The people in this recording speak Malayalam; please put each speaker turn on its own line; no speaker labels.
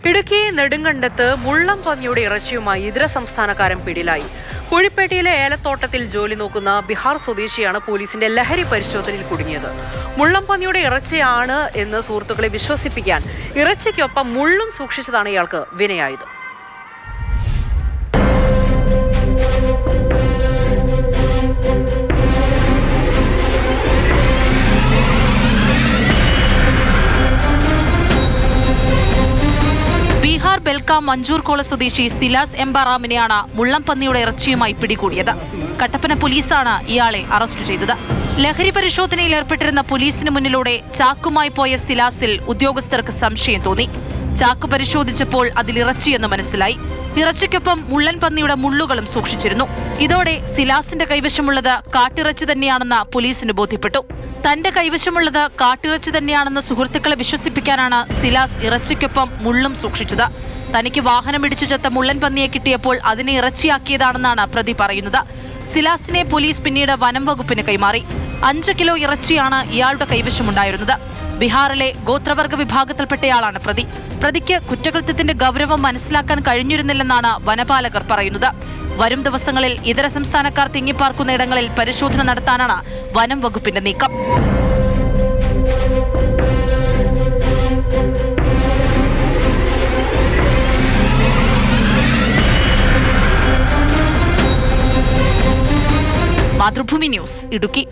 ഇടുക്കി നെടുങ്കണ്ടത്ത് മുള്ളം പന്നിയുടെ ഇറച്ചിയുമായി ഇതര സംസ്ഥാനക്കാരൻ പിടിയിലായി. കുഴിപ്പേട്ടയിലെ ഏലത്തോട്ടത്തിൽ ജോലി നോക്കുന്ന ബിഹാർ സ്വദേശിയാണ് പോലീസിന്റെ ലഹരി പരിശോധനയിൽ കുടുങ്ങിയത്. മുള്ളം പന്നിയുടെ ഇറച്ചിയാണ് എന്ന് സുഹൃത്തുക്കളെ വിശ്വസിപ്പിക്കാൻ ഇറച്ചിക്കൊപ്പം മുള്ളും സൂക്ഷിച്ചതാണ് ഇയാൾക്ക് വിനയായത്.
ബീഹാർ ബെൽക്കാം മഞ്ചൂർകോള സ്വദേശി സിലാസ് എംബാറാമിനെയാണ് മുള്ളംപന്നിയുടെ ഇറച്ചിയുമായി പിടികൂടിയത്. കട്ടപ്പന പോലീസാണ് ഇയാളെ അറസ്റ്റ് ചെയ്തത്. ലഹരി പരിശോധനയിൽ ഏർപ്പെട്ടിരുന്ന പോലീസിന് മുന്നിലൂടെ ചാക്കുമായി പോയ സിലാസിൽ ഉദ്യോഗസ്ഥർക്ക് സംശയം തോന്നി. ചാക്ക് പരിശോധിച്ചപ്പോൾ അതിൽ ഇറച്ചിയെന്ന് മനസ്സിലായി. ഇറച്ചിക്കൊപ്പം മുള്ളൻ പന്നിയുടെ മുള്ളുകളും സൂക്ഷിച്ചിരുന്നു. ഇതോടെ സിലാസിന്റെ കൈവശമുള്ളത് കാട്ടിറച്ചി തന്നെയാണെന്ന് പോലീസിന് ബോധ്യപ്പെട്ടു. തന്റെ കൈവശമുള്ളത് കാട്ടിറച്ചി തന്നെയാണെന്ന് സുഹൃത്തുക്കളെ വിശ്വസിപ്പിക്കാനാണ് സിലാസ് ഇറച്ചിക്കൊപ്പം മുള്ളും സൂക്ഷിച്ചത്. തനിക്ക് വാഹനമിടിച്ചു ചത്ത മുള്ളൻ പന്നിയെ കിട്ടിയപ്പോൾ അതിനെ ഇറച്ചിയാക്കിയതാണെന്നാണ് പ്രതി പറയുന്നത്. സിലാസിനെ പോലീസ് പിന്നീട് വനം വകുപ്പിന് കൈമാറി. 5 കിലോ ഇറച്ചിയാണ് ഇയാളുടെ കൈവശമുണ്ടായിരുന്നത്. ബീഹാറിലെ ഗോത്രവർഗ വിഭാഗത്തിൽപ്പെട്ടയാളാണ് പ്രതി. പ്രതിക്ക് കുറ്റകൃത്യത്തിന്റെ ഗൗരവം മനസ്സിലാക്കാൻ കഴിഞ്ഞിരുന്നില്ലെന്നാണ് വനപാലകർ പറയുന്നത്. വരും ദിവസങ്ങളിൽ ഇതര സംസ്ഥാനക്കാർ തിങ്ങിപ്പാർക്കുന്ന ഇടങ്ങളിൽ പരിശോധന നടത്താനാണ് വനം വകുപ്പിന്റെ നീക്കം. മാതൃഭൂമി ന്യൂസ്, ഇടുക്കി.